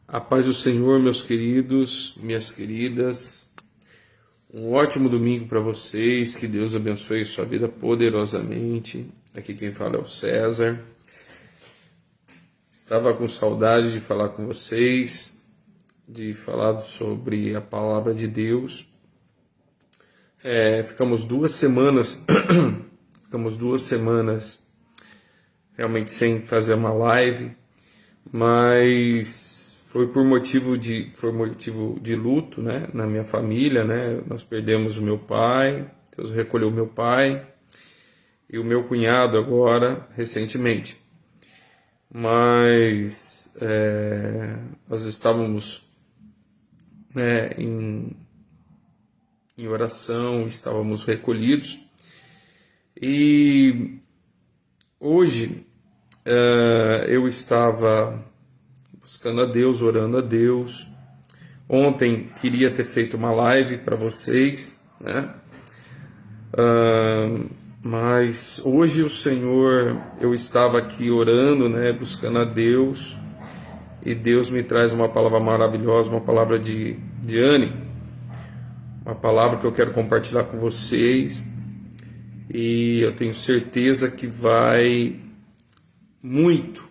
A paz do Senhor, meus queridos, minhas queridas. Um ótimo domingo para vocês. Que Deus abençoe sua vida poderosamente. Aqui quem fala é o César. Estava com saudade de falar com vocês, de falar sobre a palavra de Deus. Ficamos 2 semanas realmente sem fazer uma live, mas foi por motivo de luto, né, na minha família, né? Nós perdemos o meu pai, Deus recolheu meu pai e o meu cunhado agora, recentemente. Mas nós estávamos em oração, estávamos recolhidos, e hoje eu estava buscando a Deus, orando a Deus. Ontem queria ter feito uma live para vocês, né? Mas hoje eu estava aqui orando, né, buscando a Deus, e Deus me traz uma palavra maravilhosa, uma palavra de ânimo, uma palavra que eu quero compartilhar com vocês, e eu tenho certeza que vai muito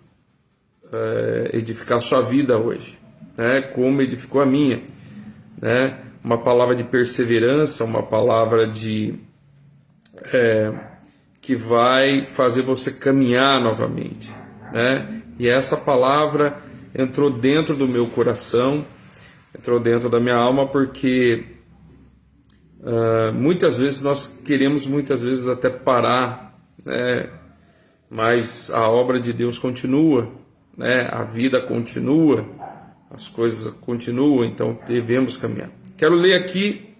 edificar a sua vida hoje, né, como edificou a minha, né? Uma palavra de perseverança, uma palavra que vai fazer você caminhar novamente, né? E essa palavra entrou dentro do meu coração, entrou dentro da minha alma, porque muitas vezes nós queremos até parar, né? Mas a obra de Deus continua, né? A vida continua, as coisas continuam, então devemos caminhar. Quero ler aqui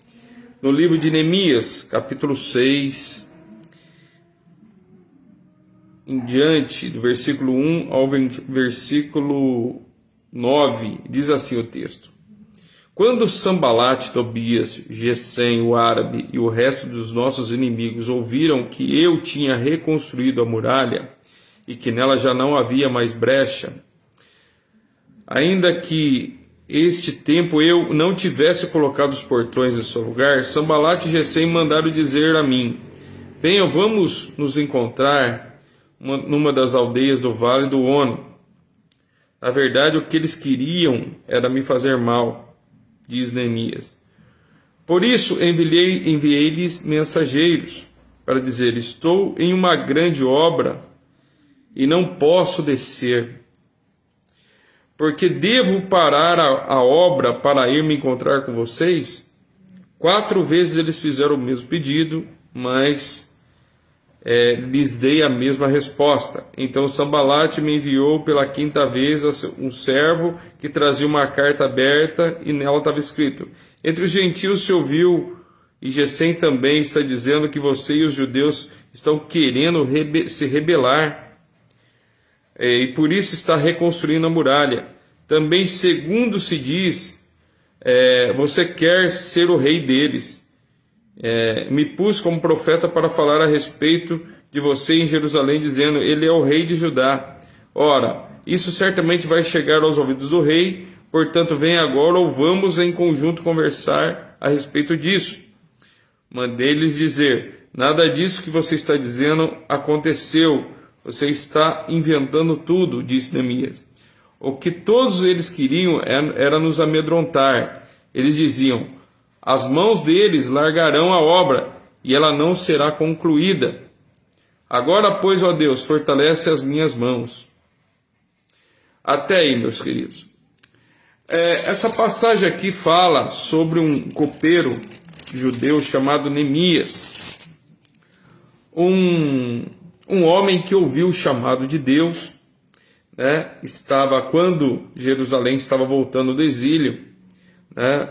no livro de Neemias, capítulo 6, em diante, do versículo 1 ao versículo 9, diz assim o texto: Quando Sambalate, Tobias, Gesem, o árabe, e o resto dos nossos inimigos ouviram que eu tinha reconstruído a muralha e que nela já não havia mais brecha, ainda que este tempo eu não tivesse colocado os portões em seu lugar, Sambalate e Gesem mandaram dizer a mim: Venham, vamos nos encontrar numa das aldeias do Vale do Ono. Na verdade, o que eles queriam era me fazer mal, diz Neemias. Por isso enviei-lhes mensageiros para dizer: Estou em uma grande obra e não posso descer, porque devo parar a obra para ir me encontrar com vocês? 4 vezes eles fizeram o mesmo pedido, mas lhes dei a mesma resposta. Então Sambalate me enviou pela 5ª vez um servo que trazia uma carta aberta, e nela estava escrito: Entre os gentios se ouviu, e Gesem também está dizendo que você e os judeus estão querendo se rebelar, e por isso está reconstruindo a muralha. Também, segundo se diz, você quer ser o rei deles. Me pus como profeta para falar a respeito de você em Jerusalém, dizendo: Ele é o rei de Judá. Ora, isso certamente vai chegar aos ouvidos do rei, portanto vem agora, ou vamos em conjunto conversar a respeito disso. Mandei-lhes dizer: Nada disso que você está dizendo aconteceu, você está inventando tudo, disse Neemias. O que todos eles queriam era nos amedrontar. Eles diziam: As mãos deles largarão a obra, e ela não será concluída. Agora, pois, ó Deus, fortalece as minhas mãos. Até aí, meus queridos. Essa passagem aqui fala sobre um copeiro judeu chamado Neemias. Um homem que ouviu o chamado de Deus, né? Quando Jerusalém estava voltando do exílio, né?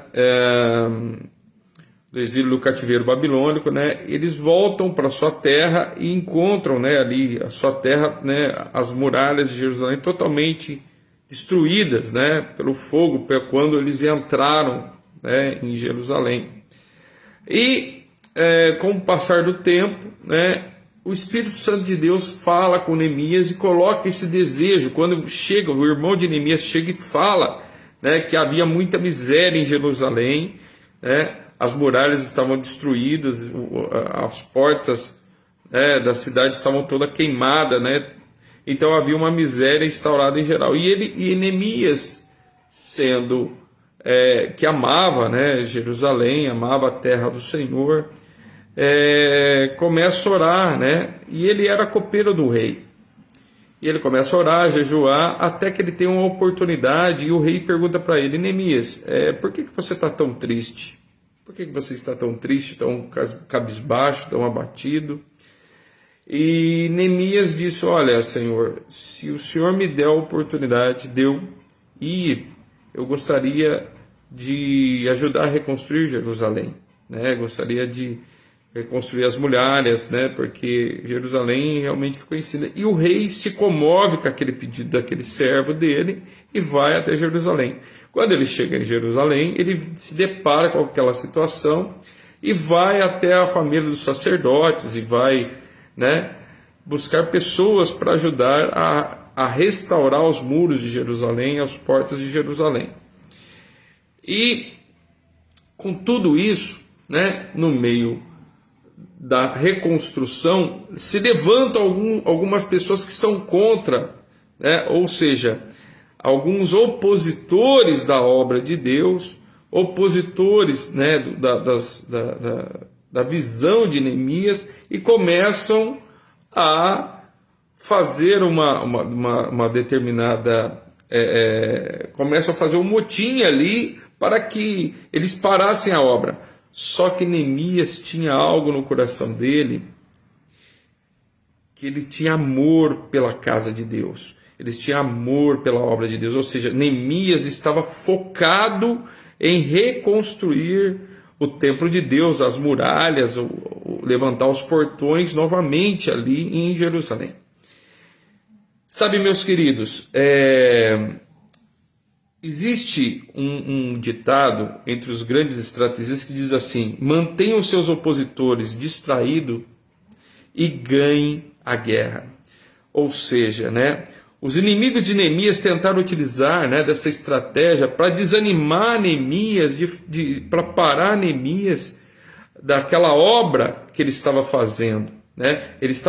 Do exílio do cativeiro babilônico, né? Eles voltam para sua terra e encontram, né, ali a sua terra, né, as muralhas de Jerusalém totalmente destruídas, né, pelo fogo, quando eles entraram, né, em Jerusalém. E com o passar do tempo, né, o Espírito Santo de Deus fala com Neemias e coloca esse desejo. Quando chega, o irmão de Neemias chega e fala, né, que havia muita miséria em Jerusalém, né, as muralhas estavam destruídas, as portas, né, da cidade estavam todas queimadas, né, então havia uma miséria instaurada em geral. E Neemias, sendo que amava, né, Jerusalém, amava a terra do Senhor, começa a orar, né, e ele era copeiro do rei. E ele começa a orar, a jejuar, até que ele tem uma oportunidade, e o rei pergunta para ele: Neemias, por que você está tão triste? Por que você está tão triste, tão cabisbaixo, tão abatido? E Neemias disse: olha, Senhor, se o Senhor me der a oportunidade e eu gostaria de ajudar a reconstruir Jerusalém, né? Gostaria de reconstruir as muralhas, né? Porque Jerusalém realmente ficou em cima. E o rei se comove com aquele pedido daquele servo dele e vai até Jerusalém. Quando ele chega em Jerusalém, ele se depara com aquela situação e vai até a família dos sacerdotes e vai, né, buscar pessoas para ajudar a restaurar os muros de Jerusalém, as portas de Jerusalém. E com tudo isso, né, no meio da reconstrução, se levantam algumas pessoas que são contra, né, ou seja, alguns opositores da obra de Deus, opositores, né, da visão de Neemias, e começam a fazer uma determinada... começam a fazer um motim ali para que eles parassem a obra. Só que Neemias tinha algo no coração dele, que ele tinha amor pela casa de Deus, ele tinha amor pela obra de Deus, ou seja, Neemias estava focado em reconstruir o templo de Deus, as muralhas, levantar os portões novamente ali em Jerusalém. Sabe, meus queridos, existe um ditado entre os grandes estrategistas que diz assim: mantenha os seus opositores distraídos e ganhe a guerra. Ou seja, né, os inimigos de Neemias tentaram utilizar, né, dessa estratégia para desanimar Neemias, para parar Neemias daquela obra que ele estava fazendo, né? Eles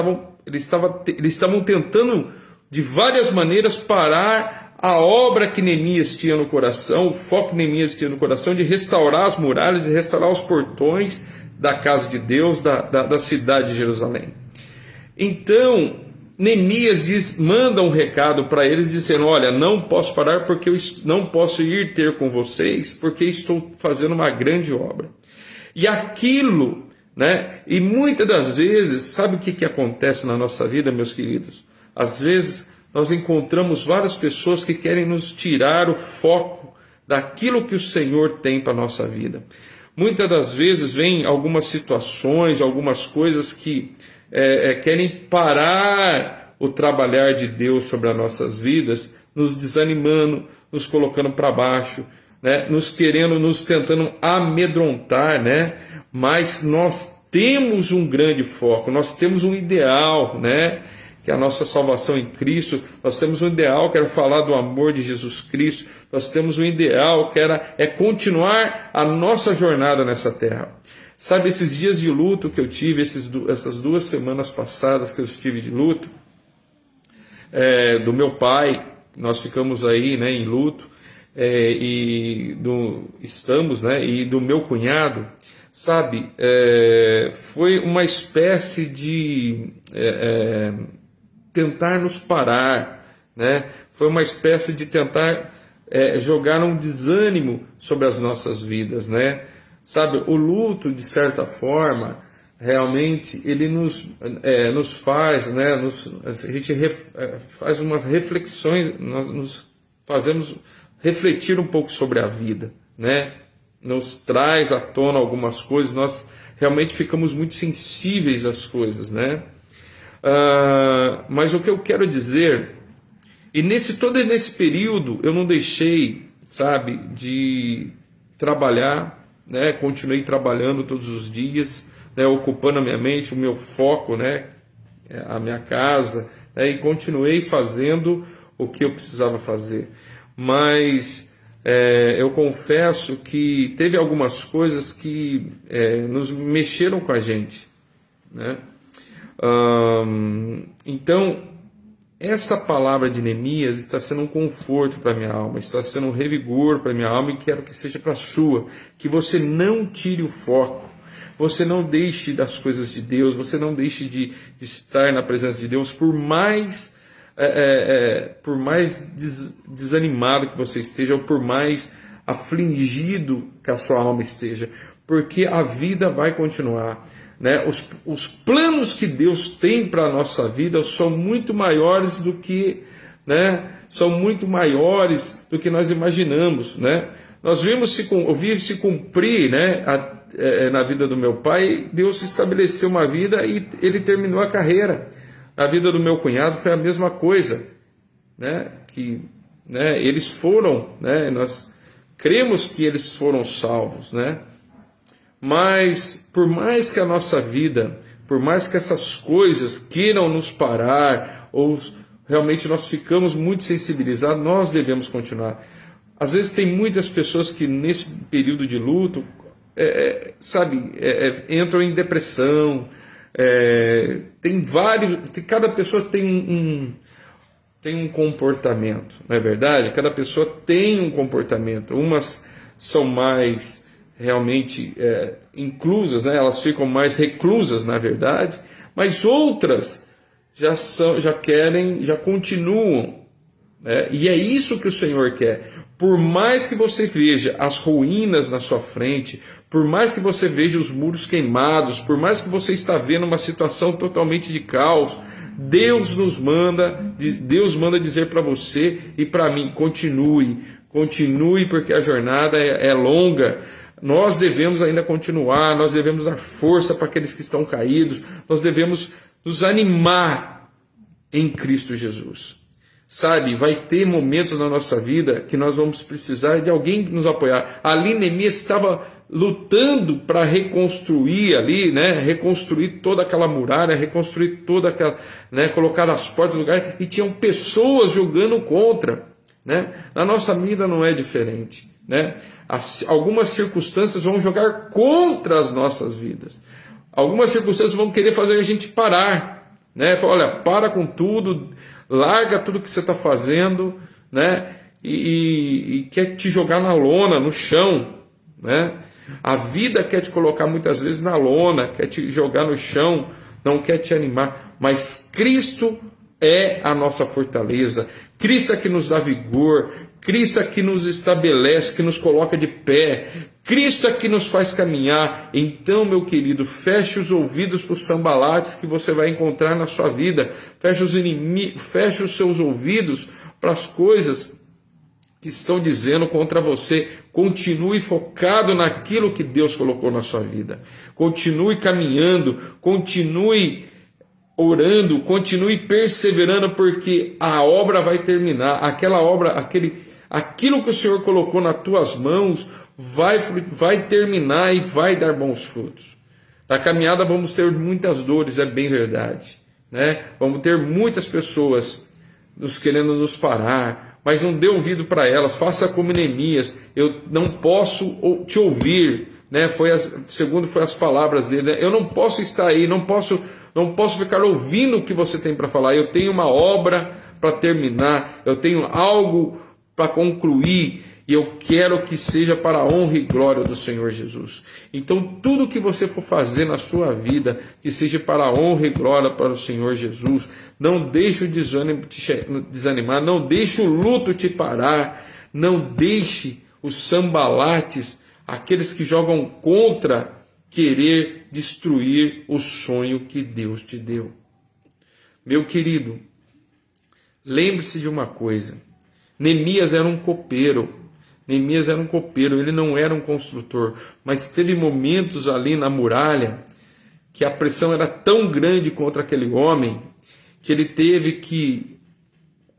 estavam tentando de várias maneiras parar a obra que Neemias tinha no coração, o foco que Neemias tinha no coração de restaurar as muralhas, de restaurar os portões da casa de Deus, da cidade de Jerusalém. Então, Neemias manda um recado para eles dizendo: olha, não posso parar porque eu não posso ir ter com vocês, porque estou fazendo uma grande obra. E aquilo, né? E muitas das vezes, sabe o que acontece na nossa vida, meus queridos? Às vezes nós encontramos várias pessoas que querem nos tirar o foco daquilo que o Senhor tem para a nossa vida. Muitas das vezes vem algumas situações, algumas coisas que querem parar o trabalhar de Deus sobre as nossas vidas, nos desanimando, nos colocando para baixo, né? Nos tentando amedrontar, né? Mas nós temos um grande foco, nós temos um ideal, né? Que é a nossa salvação em Cristo. Nós temos um ideal, quero falar do amor de Jesus Cristo. Nós temos um ideal que é continuar a nossa jornada nessa terra. Sabe, esses dias de luto que eu tive, essas 2 semanas passadas que eu estive de luto, do meu pai, nós ficamos aí, né, em luto, estamos, né, e do meu cunhado, sabe, foi uma espécie de tentar nos parar, né? Foi uma espécie de tentar jogar um desânimo sobre as nossas vidas, né? Sabe, o luto, de certa forma, realmente ele nos faz, né? A gente faz umas reflexões, nós nos fazemos refletir um pouco sobre a vida, né? Nos traz à tona algumas coisas, nós realmente ficamos muito sensíveis às coisas, né? Mas o que eu quero dizer, e todo nesse período eu não deixei, sabe, de trabalhar, né? Continuei trabalhando todos os dias, né? Ocupando a minha mente, o meu foco, né? A minha casa, né? E continuei fazendo o que eu precisava fazer. Mas eu confesso que teve algumas coisas que nos mexeram com a gente, né? Então, essa palavra de Neemias está sendo um conforto para a minha alma, está sendo um revigor para a minha alma, e quero que seja para a sua, que você não tire o foco, você não deixe das coisas de Deus, você não deixe de estar na presença de Deus, por mais desanimado que você esteja, ou por mais afligido que a sua alma esteja, porque a vida vai continuar, né? Os planos que Deus tem para a nossa vida são muito maiores do que, né? São muito maiores do que nós imaginamos, né? Nós vimos se cumprir, né? Na vida do meu pai, Deus estabeleceu uma vida e ele terminou a carreira. A vida do meu cunhado foi a mesma coisa, né? Eles foram, né? Nós cremos que eles foram salvos, né? Mas por mais que a nossa vida, por mais que essas coisas queiram nos parar, ou realmente nós ficamos muito sensibilizados, nós devemos continuar. Às vezes tem muitas pessoas que nesse período de luto, entram em depressão. Cada pessoa tem um comportamento, não é verdade? Cada pessoa tem um comportamento. Umas são mais realmente inclusas, né? Elas ficam mais reclusas, na verdade, mas outras já continuam, né? E é isso que o Senhor quer. Por mais que você veja as ruínas na sua frente, por mais que você veja os muros queimados, por mais que você está vendo uma situação totalmente de caos, Deus manda dizer para você e para mim: continue, porque a jornada é longa. Nós devemos ainda continuar, nós devemos dar força para aqueles que estão caídos, nós devemos nos animar em Cristo Jesus. Sabe, vai ter momentos na nossa vida que nós vamos precisar de alguém nos apoiar. Ali Neemias estava lutando para reconstruir ali, né? Reconstruir toda aquela muralha, reconstruir toda aquela, né? Colocar as portas no lugar, e tinham pessoas jogando contra, né? Na nossa vida não é diferente, né? Algumas circunstâncias vão jogar contra as nossas vidas. Algumas circunstâncias vão querer fazer a gente parar, né? Fala: olha, para com tudo, larga tudo que você está fazendo, né? E quer te jogar na lona, no chão, né? A vida quer te colocar muitas vezes na lona, quer te jogar no chão, não quer te animar, mas Cristo é a nossa fortaleza, Cristo é que nos dá vigor, Cristo é que nos estabelece, que nos coloca de pé, Cristo é que nos faz caminhar. Então, meu querido, feche os ouvidos para os sambalates que você vai encontrar na sua vida, feche os seus ouvidos para as coisas que estão dizendo contra você. Continue focado naquilo que Deus colocou na sua vida, continue caminhando, continue orando, continue perseverando, porque a obra vai terminar. Aquela obra, aquilo que o Senhor colocou nas tuas mãos vai terminar e vai dar bons frutos. Na caminhada vamos ter muitas dores, é bem verdade, né? Vamos ter muitas pessoas querendo nos parar, mas não dê ouvido para elas. Faça como Neemias: eu não posso te ouvir, né? Segundo foi as palavras dele, né? Eu não posso estar aí, não posso ficar ouvindo o que você tem para falar. Eu tenho uma obra para terminar, eu tenho algo para concluir, e eu quero que seja para a honra e glória do Senhor Jesus. Então, tudo que você for fazer na sua vida, que seja para a honra e glória para o Senhor Jesus. Não deixe o desânimo te desanimar, não deixe o luto te parar, não deixe os sambalates, aqueles que jogam contra, querer destruir o sonho que Deus te deu. Meu querido, lembre-se de uma coisa: Neemias era um copeiro. Ele não era um construtor, mas teve momentos ali na muralha que a pressão era tão grande contra aquele homem que ele teve que,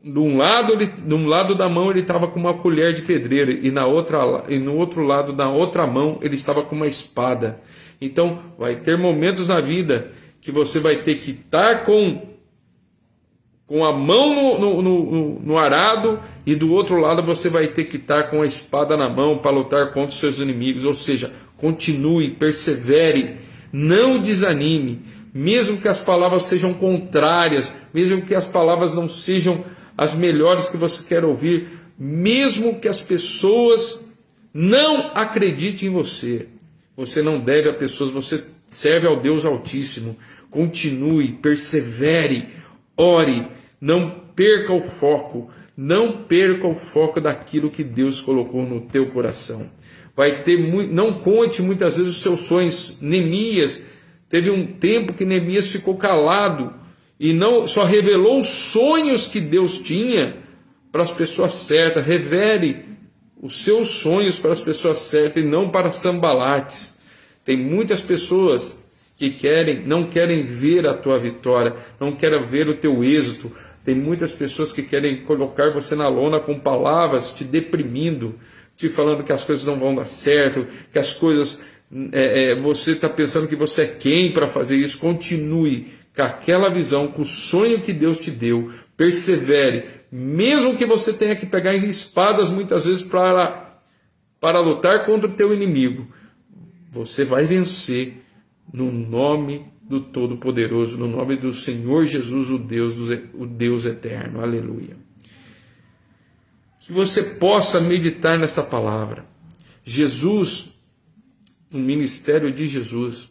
de um lado da mão ele estava com uma colher de pedreiro, e no outro lado da outra mão ele estava com uma espada. Então vai ter momentos na vida que você vai ter que estar com com a mão no arado, e do outro lado você vai ter que estar com a espada na mão para lutar contra os seus inimigos. Ou seja, continue, persevere, não desanime, mesmo que as palavras sejam contrárias, mesmo que as palavras não sejam as melhores que você quer ouvir, mesmo que as pessoas não acreditem em você. Você não deve a pessoas, você serve ao Deus Altíssimo. Continue, persevere, ore, não perca o foco, não perca o foco daquilo que Deus colocou no teu coração. Não conte muitas vezes os seus sonhos. Neemias, teve um tempo que Neemias ficou calado e não só revelou os sonhos que Deus tinha para as pessoas certas. Revele os seus sonhos para as pessoas certas e não para Sambalates. Tem muitas pessoas que não querem ver a tua vitória, não querem ver o teu êxito. Tem muitas pessoas que querem colocar você na lona com palavras te deprimindo, te falando que as coisas não vão dar certo, que as coisas... você está pensando que você é quem para fazer isso. Continue com aquela visão, com o sonho que Deus te deu. Persevere, mesmo que você tenha que pegar em espadas muitas vezes para lutar contra o teu inimigo. Você vai vencer no nome do Todo-Poderoso, no nome do Senhor Jesus, o Deus eterno. Aleluia. Que você possa meditar nessa palavra. Jesus, no ministério de Jesus,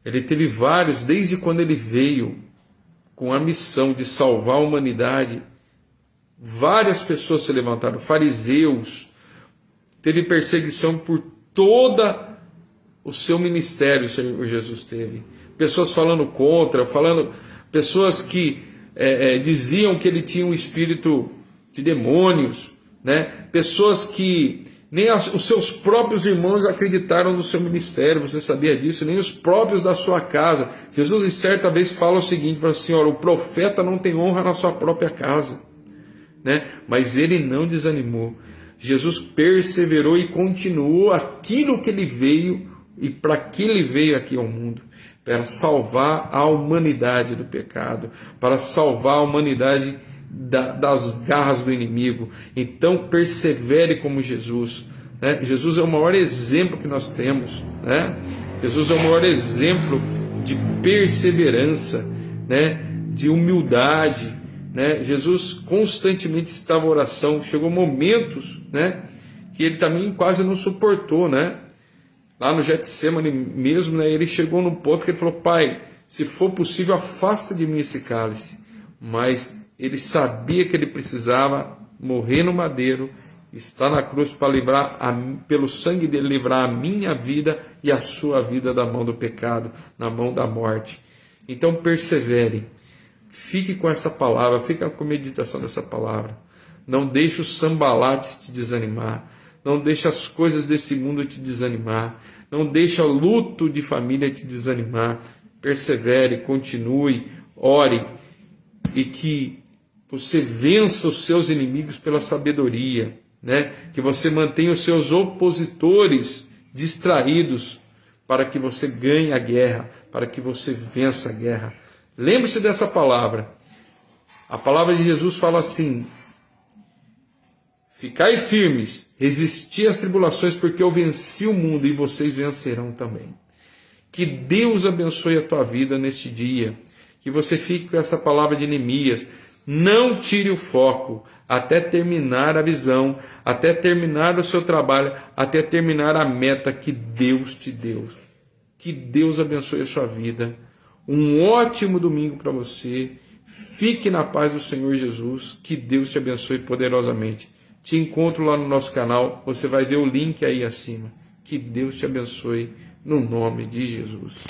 ele teve vários, desde quando ele veio com a missão de salvar a humanidade, várias pessoas se levantaram, fariseus, teve perseguição por toda o seu ministério. O Senhor Jesus teve pessoas falando contra, pessoas que diziam que ele tinha um espírito de demônios, né? Pessoas que nem os seus próprios irmãos acreditaram no seu ministério. Você sabia disso? Nem os próprios da sua casa. Jesus certa vez fala o seguinte, fala assim: olha, o profeta não tem honra na sua própria casa, né? Mas ele não desanimou. Jesus perseverou e continuou aquilo que ele veio, e para que ele veio aqui ao mundo, para salvar a humanidade do pecado, para salvar a humanidade das garras do inimigo. Então persevere como Jesus, né? Jesus é o maior exemplo que nós temos, né? Jesus é o maior exemplo de perseverança, né? De humildade, né? Jesus constantemente estava em oração. Chegou momentos, né, que ele também quase não suportou, né? Lá no Getsemane mesmo, né, ele chegou num ponto que ele falou: Pai, se for possível, afasta de mim esse cálice. Mas ele sabia que ele precisava morrer no madeiro, estar na cruz para livrar, pelo sangue dele, livrar a minha vida e a sua vida da mão do pecado, na mão da morte. Então persevere, fique com essa palavra, fique com a meditação dessa palavra. Não deixe os Sambalates te desanimar, não deixe as coisas desse mundo te desanimar, não deixe o luto de família te desanimar. Persevere, continue, ore, e que você vença os seus inimigos pela sabedoria, né? Que você mantenha os seus opositores distraídos, para que você ganhe a guerra, para que você vença a guerra. Lembre-se dessa palavra. A palavra de Jesus fala assim: ficai firmes, resisti às tribulações, porque eu venci o mundo e vocês vencerão também. Que Deus abençoe a tua vida neste dia. Que você fique com essa palavra de Neemias. Não tire o foco até terminar a visão, até terminar o seu trabalho, até terminar a meta que Deus te deu. Que Deus abençoe a sua vida. Um ótimo domingo para você. Fique na paz do Senhor Jesus. Que Deus te abençoe poderosamente. Te encontro lá no nosso canal. Você vai ver o link aí acima. Que Deus te abençoe no nome de Jesus.